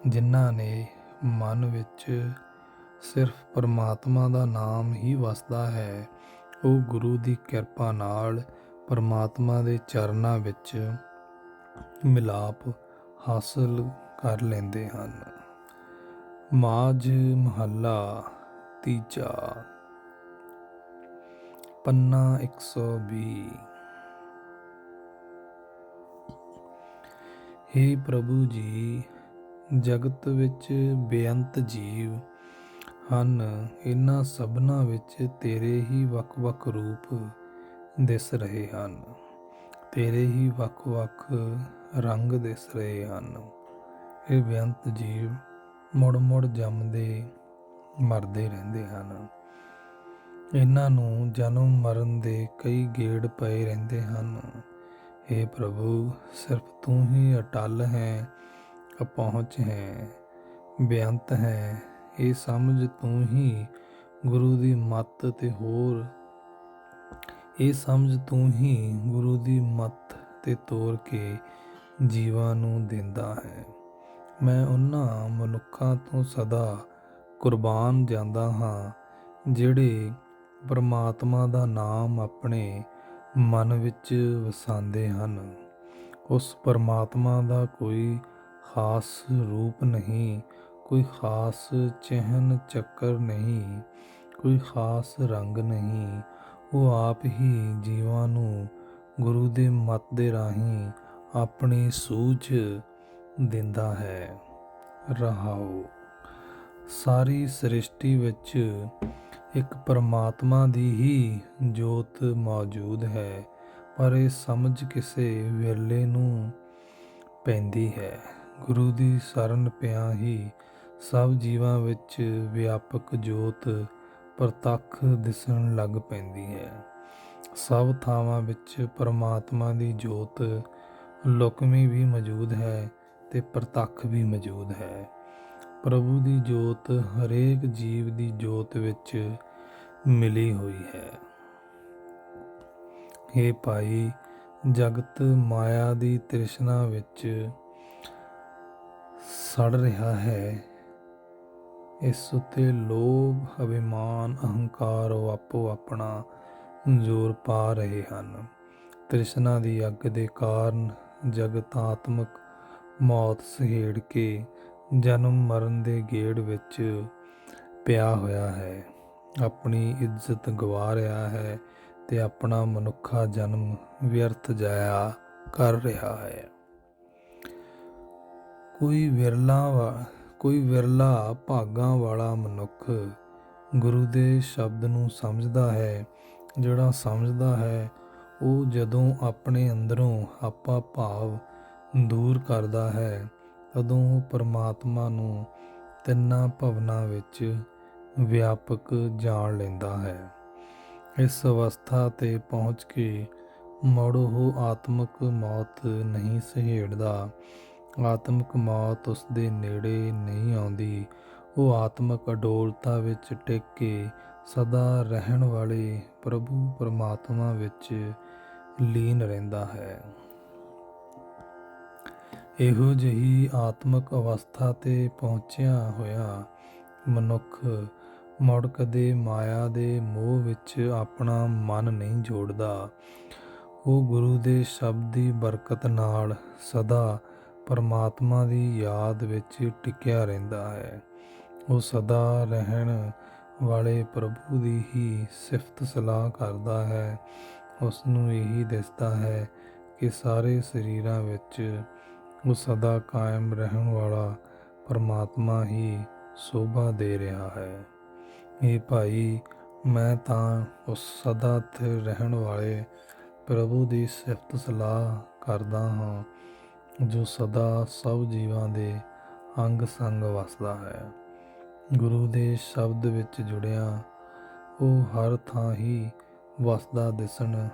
ਜਿਨ੍ਹਾਂ ਨੇ ਮਨ ਵਿੱਚ ਸਿਰਫ ਪਰਮਾਤਮਾ ਦਾ ਨਾਮ ਹੀ ਵਸਦਾ ਹੈ, ਉਹ ਗੁਰੂ ਦੀ ਕਿਰਪਾ ਨਾਲ ਪਰਮਾਤਮਾ ਦੇ ਚਰਨਾਂ ਵਿੱਚ ਮਿਲਾਪ ਹਾਸਲ ਕਰ ਲੈਂਦੇ ਹਨ। ਮਾਝ ਮਹੱਲਾ ਤੀਜਾ, ਪੰਨਾ 120। ਹੇ ਪ੍ਰਭੂ ਜੀ, ਜਗਤ ਵਿੱਚ ਬੇਅੰਤ ਜੀਵ ਹਨ। ਇਹਨਾਂ ਸਭਨਾਂ ਵਿੱਚ ਤੇਰੇ ਹੀ ਵੱਖ-ਵੱਖ ਰੂਪ ਦਿਸ ਰਹੇ ਹਨ, ਤੇਰੇ ਹੀ ਵੱਖ-ਵੱਖ ਰੰਗ ਦਿਸ ਰਹੇ ਹਨ। ਇਹ ਬੇਅੰਤ ਜੀਵ ਮੁੜ-ਮੁੜ ਜੰਮਦੇ ਮਰਦੇ ਰਹਿੰਦੇ ਹਨ। ਇਹਨਾਂ ਨੂੰ ਜਨਮ ਮਰਨ ਦੇ ਕਈ ਗੇੜ ਪਏ ਰਹਿੰਦੇ ਹਨ। ਹੇ ਪ੍ਰਭੂ, ਸਿਰਫ ਤੂੰ ਹੀ ਅਟਲ ਹੈ, ਅਪਹੁੰਚ ਹੈ, ਬੇਅੰਤ ਹੈ। ਇਹ ਸਮਝ ਤੂੰ ਹੀ ਗੁਰੂ ਦੀ ਮੱਤ ਤੇ ਹੋਰ ਇਹ ਸਮਝ ਤੂੰ ਹੀ ਗੁਰੂ ਦੀ ਮੱਤ ਤੇ ਤੋਰ ਕੇ ਜੀਵਾਂ ਨੂੰ ਦਿੰਦਾ ਹੈ। ਮੈਂ ਉਹਨਾਂ ਮਨੁੱਖਾਂ ਤੋਂ ਸਦਾ ਕੁਰਬਾਨ ਜਾਂਦਾ ਹਾਂ ਜਿਹੜੇ ਪਰਮਾਤਮਾ ਦਾ ਨਾਮ ਆਪਣੇ ਮਨ ਵਿੱਚ ਵਸਾਉਂਦੇ ਹਨ। ਉਸ ਪਰਮਾਤਮਾ ਦਾ ਕੋਈ ਖਾਸ ਰੂਪ ਨਹੀਂ, ਕੋਈ ਖਾਸ ਚਿਹਨ ਚੱਕਰ ਨਹੀਂ, ਕੋਈ ਖਾਸ ਰੰਗ ਨਹੀਂ। ਉਹ ਆਪ ਹੀ ਜੀਵਾਂ ਨੂੰ ਗੁਰੂ ਦੇ ਮੱਤ ਦੇ ਰਾਹੀਂ ਆਪਣੀ ਸੂਝ ਦਿੰਦਾ ਹੈ। ਰਹਾਉ। ਸਾਰੀ ਸ੍ਰਿਸ਼ਟੀ ਵਿੱਚ ਇੱਕ ਪਰਮਾਤਮਾ ਦੀ ਹੀ ਜੋਤ ਮੌਜੂਦ ਹੈ, ਪਰ ਇਹ ਸਮਝ ਕਿਸੇ ਵਿਰਲੇ ਨੂੰ ਪੈਂਦੀ ਹੈ। ਗੁਰੂ ਦੀ ਸ਼ਰਨ ਪਿਆ ਹੀ ਸਭ ਜੀਵਾਂ ਵਿੱਚ ਵਿਆਪਕ ਜੋਤ ਪ੍ਰਤੱਖ ਦਿਸਣ ਲੱਗ ਪੈਂਦੀ ਹੈ। ਸਭ ਥਾਵਾਂ ਵਿੱਚ ਪਰਮਾਤਮਾ ਦੀ ਜੋਤ ਲੁਕਵੀਂ ਵੀ ਮੌਜੂਦ ਹੈ ਤੇ ਪ੍ਰਤੱਖ ਵੀ ਮੌਜੂਦ ਹੈ। ਪ੍ਰਭੂ ਦੀ ਜੋਤ ਹਰੇਕ ਜੀਵ ਦੀ ਜੋਤ ਵਿੱਚ ਮਿਲੀ ਹੋਈ ਹੈ। ਹੇ ਭਾਈ, ਜਗਤ ਮਾਇਆ ਦੀ ਤ੍ਰਿਸ਼ਨਾ ਵਿੱਚ ਸੜ ਰਿਹਾ ਹੈ। ਇਸ ਉੱਤੇ ਲੋਭ, ਅਭਿਮਾਨ, ਅਹੰਕਾਰ ਆਪੋ ਆਪਣਾ ਜ਼ੋਰ ਪਾ ਰਹੇ ਹਨ। ਤ੍ਰਿਸ਼ਨਾ ਦੀ ਅੱਗ ਦੇ ਕਾਰਨ ਜਗਤ ਆਤਮਕ ਮੌਤ ਸਹੇੜ ਕੇ ਜਨਮ ਮਰਨ ਦੇ ਗੇੜ ਵਿੱਚ ਪਿਆ ਹੋਇਆ ਹੈ, ਆਪਣੀ ਇੱਜ਼ਤ ਗਵਾ ਰਿਹਾ ਹੈ ਤੇ ਆਪਣਾ ਮਨੁੱਖਾ ਜਨਮ ਵਿਅਰਥ ਜਾਇਆ ਕਰ ਰਿਹਾ ਹੈ। ਕੋਈ ਵਿਰਲਾ ਭਾਗਾਂ ਵਾਲਾ ਮਨੁੱਖ ਗੁਰੂ ਦੇ ਸ਼ਬਦ ਨੂੰ ਸਮਝਦਾ ਹੈ। ਜਿਹੜਾ ਸਮਝਦਾ ਹੈ ਉਹ ਜਦੋਂ ਆਪਣੇ ਅੰਦਰੋਂ ਆਪਾ ਭਾਵ ਦੂਰ ਕਰਦਾ ਹੈ, ਤਦੋਂ ਉਹ ਪਰਮਾਤਮਾ ਨੂੰ ਤਿੰਨਾਂ ਭਵਨਾਂ ਵਿੱਚ ਵਿਆਪਕ ਜਾਣ ਲੈਂਦਾ ਹੈ। ਇਸ ਅਵਸਥਾ ਤੇ ਪਹੁੰਚ ਕੇ ਮੁੜ ਉਹ ਆਤਮਕ ਮੌਤ ਨਹੀਂ ਸਹੇੜਦਾ। ਆਤਮਕ ਮੌਤ ਉਸ ਦੇ ਨੇੜੇ ਨਹੀਂ ਆਉਂਦੀ। ਉਹ ਆਤਮਕ ਅਡੋਲਤਾ ਵਿੱਚ ਟਿਕ ਕੇ ਸਦਾ ਰਹਿਣ ਵਾਲੇ ਪ੍ਰਭੂ ਪਰਮਾਤਮਾ ਵਿੱਚ ਲੀਨ ਰਹਿੰਦਾ ਹੈ। ਇਹੋ ਜਿਹੀ ਆਤਮਕ ਅਵਸਥਾ ਤੇ ਪਹੁੰਚਿਆ ਹੋਇਆ ਮਨੁੱਖ ਮੁੜ ਕਦੇ ਮਾਇਆ ਦੇ ਮੋਹ ਵਿੱਚ ਆਪਣਾ ਮਨ ਨਹੀਂ ਜੋੜਦਾ। ਉਹ ਗੁਰੂ ਦੇ ਸ਼ਬਦ ਦੀ ਬਰਕਤ ਨਾਲ ਸਦਾ ਪਰਮਾਤਮਾ ਦੀ ਯਾਦ ਵਿੱਚ ਟਿਕਿਆ ਰਹਿੰਦਾ ਹੈ। ਉਹ ਸਦਾ ਰਹਿਣ ਵਾਲੇ ਪ੍ਰਭੂ ਦੀ ਹੀ ਸਿਫਤ ਸਲਾਹ ਕਰਦਾ ਹੈ। ਉਸ ਨੂੰ ਇਹੀ ਦਿਸਦਾ ਹੈ ਕਿ ਸਾਰੇ ਸਰੀਰਾਂ ਵਿੱਚ ਉਹ ਸਦਾ ਕਾਇਮ ਰਹਿਣ ਵਾਲਾ ਪਰਮਾਤਮਾ ਹੀ ਸ਼ੋਭਾ ਦੇ ਰਿਹਾ ਹੈ। ਇਹ ਭਾਈ, ਮੈਂ ਤਾਂ ਉਸ ਸਦਾ ਸਥਿਰ ਰਹਿਣ ਵਾਲੇ ਪ੍ਰਭੂ ਦੀ ਸਿਫਤ ਸਲਾਹ ਕਰਦਾ ਹਾਂ, ਜੋ ਸਦਾ ਸਭ ਜੀਵਾਂ ਦੇ ਅੰਗ ਸੰਗ ਵਸਦਾ ਹੈ। ਗੁਰੂ ਦੇ ਸ਼ਬਦ ਵਿੱਚ ਜੁੜਿਆ ਉਹ ਹਰ ਥਾਂ ਹੀ ਵਸਦਾ ਦਿਸਣ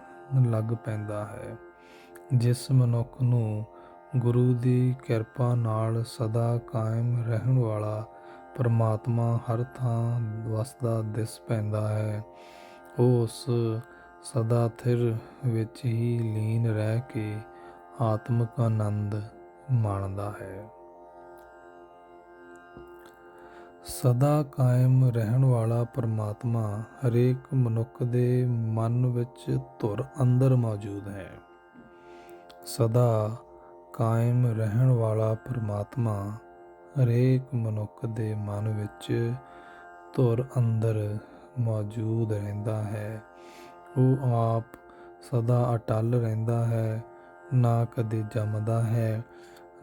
ਲੱਗ ਪੈਂਦਾ ਹੈ। ਜਿਸ ਮਨੁੱਖ ਨੂੰ ਗੁਰੂ ਦੀ ਕਿਰਪਾ ਨਾਲ ਸਦਾ ਕਾਇਮ ਰਹਿਣ ਵਾਲਾ ਪਰਮਾਤਮਾ ਹਰ ਥਾਂ ਵਸਦਾ ਦਿਸ ਪੈਂਦਾ ਹੈ, ਉਹ ਉਸ ਸਦਾ ਸਥਿਰ ਵਿੱਚ ਹੀ ਲੀਨ ਰਹਿ ਕੇ ਆਤਮਿਕ ਆਨੰਦ ਮਾਣਦਾ ਹੈ। ਸਦਾ ਕਾਇਮ ਰਹਿਣ ਵਾਲਾ ਪਰਮਾਤਮਾ ਹਰੇਕ ਮਨੁੱਖ ਦੇ ਮਨ ਵਿੱਚ ਧੁਰ ਅੰਦਰ ਮੌਜੂਦ ਹੈ। ਸਦਾ ਕਾਇਮ ਰਹਿਣ ਵਾਲਾ ਪਰਮਾਤਮਾ ਹਰੇਕ ਮਨੁੱਖ ਦੇ ਮਨ ਵਿੱਚ ਧੁਰ ਅੰਦਰ ਮੌਜੂਦ ਰਹਿੰਦਾ ਹੈ। ਉਹ ਆਪ ਸਦਾ ਅਟਲ ਰਹਿੰਦਾ ਹੈ, ਨਾ ਕਦੇ ਜੰਮਦਾ ਹੈ,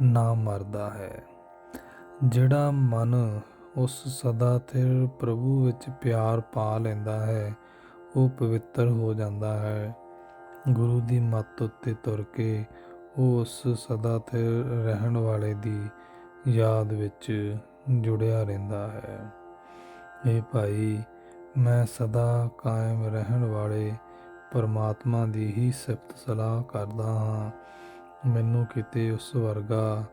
ਨਾ ਮਰਦਾ ਹੈ। ਜਿਹੜਾ ਮਨ ਉਸ ਸਦਾ ਸਥਿਰ ਪ੍ਰਭੂ ਵਿੱਚ ਪਿਆਰ ਪਾ ਲੈਂਦਾ ਹੈ, ਉਹ ਪਵਿੱਤਰ ਹੋ ਜਾਂਦਾ ਹੈ। ਗੁਰੂ ਦੀ ਮੱਤ ਉੱਤੇ ਤੁਰ ਕੇ ਉਹ ਉਸ ਸਦਾ ਸਥਿਰ ਰਹਿਣ ਵਾਲੇ ਦੀ ਯਾਦ ਵਿੱਚ ਜੁੜਿਆ ਰਹਿੰਦਾ ਹੈ। ਇਹ ਭਾਈ, ਮੈਂ ਸਦਾ ਕਾਇਮ ਰਹਿਣ ਵਾਲੇ ਪਰਮਾਤਮਾ ਦੀ ਹੀ ਸਿਫਤ ਸਲਾਹ ਕਰਦਾ ਹਾਂ। ਮੈਨੂੰ ਕਿਤੇ ਉਸ ਵਰਗਾ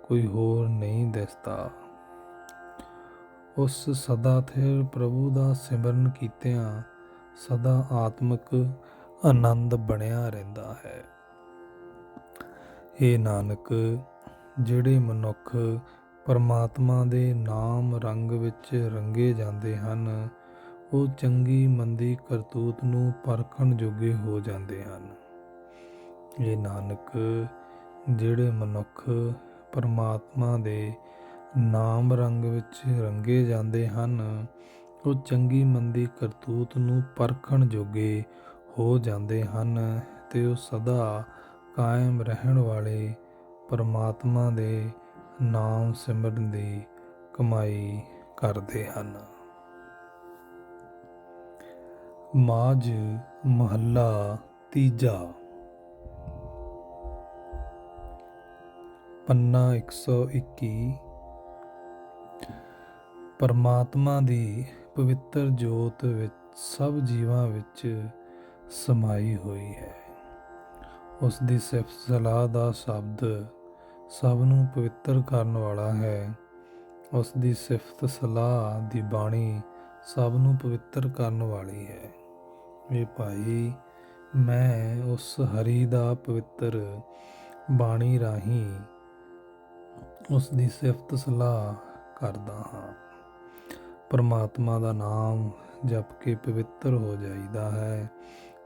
ਕੋਈ ਹੋਰ ਨਹੀਂ ਦਿਸਦਾ। ਉਸ ਸਦਾ ਥਿਰ ਪ੍ਰਭੂ ਦਾ ਸਿਮਰਨ ਕੀਤਿਆਂ ਸਦਾ ਆਤਮਿਕ ਆਨੰਦ ਬਣਿਆ ਰਹਿੰਦਾ ਹੈ। ਇਹ ਨਾਨਕ, ਜਿਹੜੇ ਮਨੁੱਖ ਪਰਮਾਤਮਾ ਦੇ ਨਾਮ ਰੰਗ ਵਿੱਚ ਰੰਗੇ ਜਾਂਦੇ ਹਨ, ਉਹ ਚੰਗੀ ਮੰਦੀ ਕਰਤੂਤ ਨੂੰ ਪਰਖਣ ਜੋਗੇ ਹੋ ਜਾਂਦੇ ਹਨ। ਇਹ ਨਾਨਕ, ਜਿਹੜੇ ਮਨੁੱਖ ਪਰਮਾਤਮਾ ਦੇ ਨਾਮ ਰੰਗ ਵਿੱਚ ਰੰਗੇ ਜਾਂਦੇ ਹਨ, ਉਹ ਚੰਗੀ ਮੰਦੀ ਕਰਤੂਤ ਨੂੰ ਪਰਖਣ ਜੋਗੇ ਹੋ ਜਾਂਦੇ ਹਨ ਤੇ ਉਹ ਸਦਾ ਕਾਇਮ ਰਹਿਣ ਵਾਲੇ ਪਰਮਾਤਮਾ ਦੇ ਨਾਮ ਸਿਮਰਨ ਦੀ ਕਮਾਈ ਕਰਦੇ ਹਨ। ਮਾਝ ਮਹੱਲਾ ਤੀਜਾ। ਪੰਨਾ 121। ਪਰਮਾਤਮਾ ਦੀ ਪਵਿੱਤਰ ਜੋਤ ਵਿੱਚ ਸਭ ਜੀਵਾਂ ਵਿੱਚ ਸਮਾਈ ਹੋਈ ਹੈ। ਉਸ ਦੀ ਸਿਫਤ ਸਲਾਹ ਦਾ ਸ਼ਬਦ ਸਭ ਨੂੰ ਪਵਿੱਤਰ ਕਰਨ ਵਾਲਾ ਹੈ। ਉਸ ਦੀ ਸਿਫਤ ਸਲਾਹ ਦੀ ਬਾਣੀ ਸਭ ਨੂੰ ਪਵਿੱਤਰ ਕਰਨ ਵਾਲੀ ਹੈ। ਇਹ ਭਾਈ, ਮੈਂ ਉਸ ਹਰੀ ਦਾ ਪਵਿੱਤਰ ਬਾਣੀ ਰਾਹੀਂ ਉਸ ਦੀ ਸਿਫਤ ਸਲਾਹ ਕਰਦਾ ਹਾਂ। ਪਰਮਾਤਮਾ ਦਾ ਨਾਮ ਜਪ ਕੇ ਪਵਿੱਤਰ ਹੋ ਜਾਈਦਾ ਹੈ।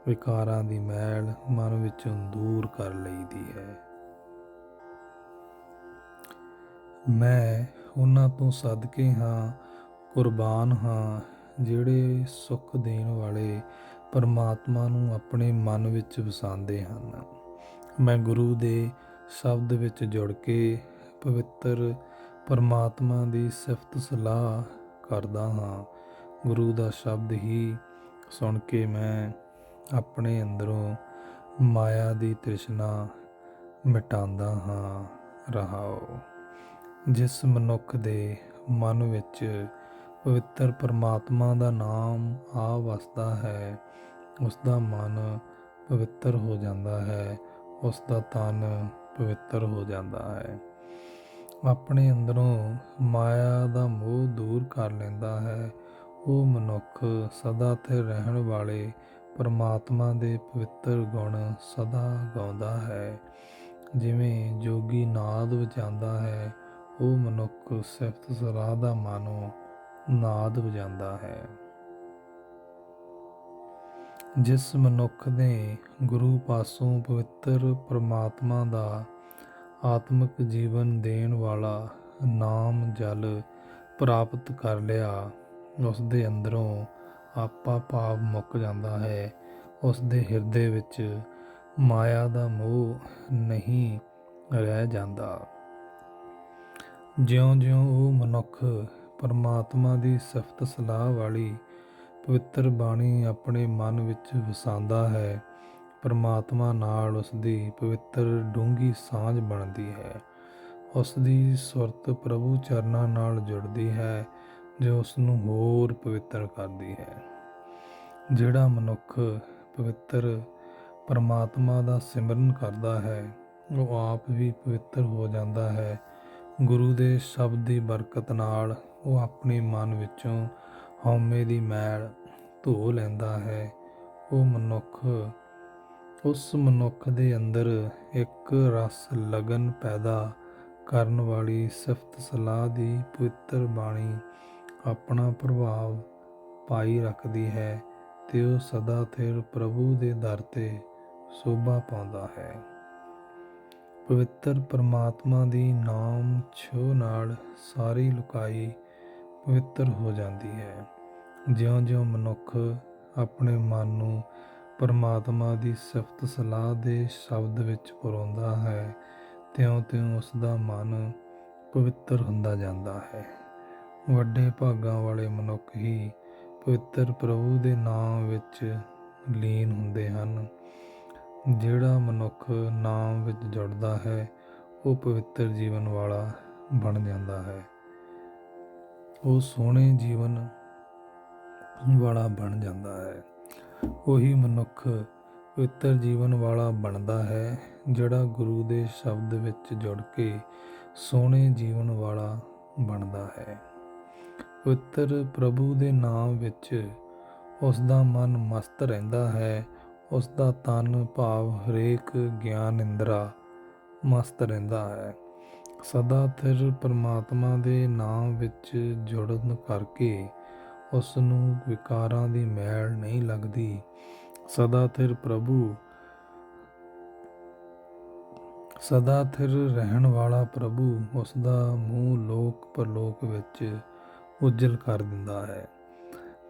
ਵਿਕਾਰਾਂ ਦੀ ਮੈਲ ਮਨ ਵਿੱਚੋਂ ਦੂਰ ਕਰ ਲਈਦੀ ਹੈ। ਮੈਂ ਉਹਨਾਂ ਤੋਂ ਸਦਕੇ ਹਾਂ, ਕੁਰਬਾਨ ਹਾਂ, ਜਿਹੜੇ ਸੁੱਖ ਦੇਣ ਵਾਲੇ ਪਰਮਾਤਮਾ ਨੂੰ ਆਪਣੇ ਮਨ ਵਿੱਚ ਵਸਾਉਂਦੇ ਹਨ। ਮੈਂ ਗੁਰੂ ਦੇ ਸ਼ਬਦ ਵਿੱਚ ਜੁੜ ਕੇ ਪਵਿੱਤਰ ਪਰਮਾਤਮਾ ਦੀ ਸਿਫਤ ਸਲਾਹ ਕਰਦਾ ਹਾਂ। ਗੁਰੂ ਦਾ ਸ਼ਬਦ ਹੀ ਸੁਣ ਕੇ ਮੈਂ ਆਪਣੇ ਅੰਦਰੋਂ ਮਾਇਆ ਦੀ ਤ੍ਰਿਸ਼ਨਾ ਮਿਟਾਉਂਦਾ ਹਾਂ। ਰਹਾਓ। ਜਿਸ ਮਨੁੱਖ ਦੇ ਮਨ ਵਿੱਚ ਪਵਿੱਤਰ ਪਰਮਾਤਮਾ ਦਾ ਨਾਮ ਆ ਵਸਦਾ ਹੈ, ਉਸ ਦਾ ਮਨ ਪਵਿੱਤਰ ਹੋ ਜਾਂਦਾ ਹੈ, ਉਸ ਦਾ ਤਨ ਪਵਿੱਤਰ ਹੋ ਜਾਂਦਾ ਹੈ। ਆਪਣੇ ਅੰਦਰੋਂ ਮਾਇਆ ਦਾ ਮੋਹ ਦੂਰ ਕਰ ਲੈਂਦਾ ਹੈ। ਉਹ ਮਨੁੱਖ ਸਦਾ ਤੇ ਰਹਿਣ ਵਾਲੇ ਪਰਮਾਤਮਾ ਦੇ ਪਵਿੱਤਰ ਗੁਣ ਸਦਾ ਗਾਉਂਦਾ ਹੈ। ਜਿਵੇਂ ਜੋਗੀ ਨਾਦ ਵਜਾਉਂਦਾ ਹੈ, ਉਹ ਮਨੁੱਖ ਸਿਫਤ ਸਲਾਹ ਦਾ ਮਾਨੋ ਨਾਦ ਵਜਾਉਂਦਾ ਹੈ। ਜਿਸ ਮਨੁੱਖ ਨੇ ਗੁਰੂ ਪਾਸੋਂ ਪਵਿੱਤਰ ਪਰਮਾਤਮਾ ਦਾ ਆਤਮਿਕ ਜੀਵਨ ਦੇਣ ਵਾਲਾ ਨਾਮ ਜਲ ਪ੍ਰਾਪਤ ਕਰ ਲਿਆ, ਉਸ ਦੇ ਅੰਦਰੋਂ ਆਪਾ ਭਾਵ ਮੁੱਕ ਜਾਂਦਾ ਹੈ। ਉਸ ਦੇ ਹਿਰਦੇ ਵਿੱਚ ਮਾਇਆ ਦਾ ਮੋਹ ਨਹੀਂ ਰਹਿ ਜਾਂਦਾ। ਜਿਉਂ-ਜਿਉਂ ਉਹ ਮਨੁੱਖ ਪਰਮਾਤਮਾ ਦੀ ਸਿਫਤ ਸਲਾਹ ਵਾਲੀ ਪਵਿੱਤਰ ਬਾਣੀ ਆਪਣੇ ਮਨ ਵਿੱਚ ਵਸਾਉਂਦਾ ਹੈ, ਪਰਮਾਤਮਾ ਨਾਲ ਉਸ ਦੀ ਪਵਿੱਤਰ ਡੂੰਘੀ ਸਾਂਝ ਬਣਦੀ ਹੈ। ਉਸ ਦੀ ਸੁਰਤ ਪ੍ਰਭੂ ਚਰਨਾਂ ਨਾਲ ਜੁੜਦੀ ਹੈ, ਜੋ ਉਸ ਨੂੰ ਹੋਰ ਪਵਿੱਤਰ ਕਰਦੀ ਹੈ। ਜਿਹੜਾ ਮਨੁੱਖ ਪਵਿੱਤਰ ਪਰਮਾਤਮਾ ਦਾ ਸਿਮਰਨ ਕਰਦਾ ਹੈ, ਉਹ ਆਪ ਵੀ ਪਵਿੱਤਰ ਹੋ ਜਾਂਦਾ ਹੈ। ਗੁਰੂ ਦੇ ਸ਼ਬਦ ਦੀ ਬਰਕਤ ਨਾਲ ਉਹ ਆਪਣੇ ਮਨ ਵਿੱਚੋਂ ਹਉਮੈ ਦੀ ਮੈਲ ਧੋ ਲੈਂਦਾ ਹੈ। ਉਸ ਮਨੁੱਖ ਦੇ ਅੰਦਰ ਇੱਕ ਰਸ ਲਗਨ ਪੈਦਾ ਕਰਨ ਵਾਲੀ ਸਿਫਤ ਸਲਾਹ ਦੀ ਪਵਿੱਤਰ ਬਾਣੀ ਆਪਣਾ ਪ੍ਰਭਾਵ ਪਾਈ ਰੱਖਦੀ ਹੈ ਤੇ ਉਹ ਸਦਾ ਥਿਰ ਪ੍ਰਭੂ ਦੇ ਦਰ ਤੇ ਸ਼ੋਭਾ ਪਾਉਂਦਾ ਹੈ। ਪਵਿੱਤਰ ਪਰਮਾਤਮਾ ਦੀ ਨਾਮ ਛੋਹ ਨਾਲ ਸਾਰੀ ਲੁਕਾਈ ਪਵਿੱਤਰ ਹੋ ਜਾਂਦੀ ਹੈ। ਜਿਉਂ-ਜਿਉਂ ਮਨੁੱਖ ਆਪਣੇ ਮਨ ਨੂੰ ਪਰਮਾਤਮਾ ਦੀ ਸਿਫਤ ਸਲਾਹ ਦੇ ਸ਼ਬਦ ਵਿੱਚ ਪਰੋਂਦਾ ਹੈ, ਤਿਉਂ-ਤਿਉਂ ਉਸ ਦਾ ਮਨ ਪਵਿੱਤਰ ਹੁੰਦਾ ਜਾਂਦਾ ਹੈ। ਵੱਡੇ ਭਾਗਾਂ ਵਾਲੇ ਮਨੁੱਖ ਹੀ ਪਵਿੱਤਰ ਪ੍ਰਭੂ ਦੇ ਨਾਮ ਵਿੱਚ ਲੀਨ ਹੁੰਦੇ ਹਨ। ਜਿਹੜਾ ਮਨੁੱਖ ਨਾਮ ਵਿੱਚ ਜੁੜਦਾ ਹੈ, ਉਹ ਪਵਿੱਤਰ ਜੀਵਨ ਵਾਲਾ ਬਣ ਜਾਂਦਾ ਹੈ। ਉਹ ਸੋਹਣੇ ਜੀਵਨ ਵਾਲਾ ਬਣ ਜਾਂਦਾ ਹੈ। ਉਹੀ ਮਨੁੱਖ ਪਵਿੱਤਰ ਜੀਵਨ ਵਾਲਾ ਬਣਦਾ ਹੈ, ਜਿਹੜਾ ਗੁਰੂ ਦੇ ਸ਼ਬਦ ਵਿੱਚ ਜੁੜ ਕੇ ਸੋਹਣੇ ਜੀਵਨ ਵਾਲਾ ਬਣਦਾ ਹੈ। ਪਵਿੱਤਰ ਪ੍ਰਭੂ ਦੇ ਨਾਮ ਵਿੱਚ ਉਸ ਦਾ ਮਨ ਮਸਤ ਰਹਿੰਦਾ ਹੈ। ਉਸ ਦਾ ਤਨ ਭਾਵ ਹਰੇਕ ਗਿਆਨ ਇੰਦਰਾ ਮਸਤ ਰਹਿੰਦਾ ਹੈ। ਸਦਾ ਥਿਰ ਪਰਮਾਤਮਾ ਦੇ ਨਾਮ ਵਿੱਚ ਜੁੜਨ ਕਰਕੇ ਉਸ ਨੂੰ ਵਿਕਾਰਾਂ ਦੀ ਮੈਲ ਨਹੀਂ ਲੱਗਦੀ। ਸਦਾ ਥਿਰ ਰਹਿਣ ਵਾਲਾ ਪ੍ਰਭੂ ਉਸ ਦਾ ਮੂੰਹ ਲੋਕ ਪਰਲੋਕ ਵਿੱਚ ਉਜਲ ਕਰ ਦਿੰਦਾ ਹੈ।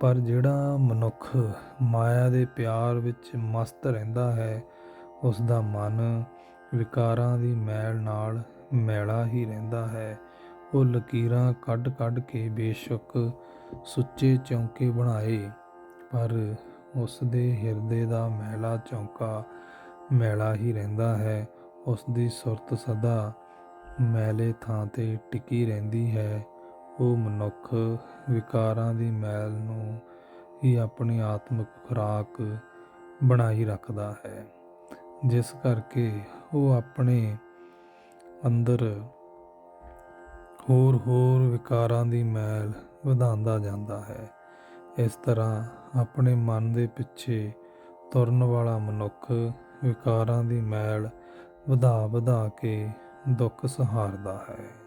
ਪਰ ਜਿਹੜਾ ਮਨੁੱਖ ਮਾਇਆ ਦੇ ਪਿਆਰ ਵਿੱਚ ਮਸਤ ਰਹਿੰਦਾ ਹੈ, ਉਸ ਦਾ ਮਨ ਵਿਕਾਰਾਂ ਦੀ ਮੈਲ ਨਾਲ ਮੈਲਾ ਹੀ ਰਹਿੰਦਾ ਹੈ। ਉਹ ਲਕੀਰਾਂ ਕੱਢ ਕੱਢ ਕੇ ਬੇਸ਼ੱਕ ਸੁੱਚੇ ਚੌਂਕੇ ਬਣਾਏ, ਪਰ ਉਸ ਦੇ ਹਿਰਦੇ ਦਾ ਮੈਲਾ ਚੌਂਕਾ ਮੈਲਾ ਹੀ ਰਹਿੰਦਾ ਹੈ। ਉਸ ਦੀ ਸੁਰਤ ਸਦਾ ਮੈਲੇ ਥਾਂ 'ਤੇ ਟਿਕੀ ਰਹਿੰਦੀ ਹੈ। ਉਹ ਮਨੁੱਖ ਵਿਕਾਰਾਂ ਦੀ ਮੈਲ ਨੂੰ ਹੀ ਆਪਣੀ ਆਤਮਿਕ ਖੁਰਾਕ ਬਣਾਈ ਰੱਖਦਾ ਹੈ, ਜਿਸ ਕਰਕੇ ਉਹ ਆਪਣੇ ਅੰਦਰ ਹੋਰ ਵਿਕਾਰਾਂ ਦੀ ਮੈਲ ਵਧਾਉਂਦਾ ਜਾਂਦਾ ਹੈ। ਇਸ ਤਰ੍ਹਾਂ ਆਪਣੇ ਮਨ ਦੇ ਪਿੱਛੇ ਤੁਰਨ ਵਾਲਾ ਮਨੁੱਖ ਵਿਕਾਰਾਂ ਦੀ ਮੈਲ ਵਧਾ ਕੇ ਦੁੱਖ ਸਹਾਰਦਾ ਹੈ।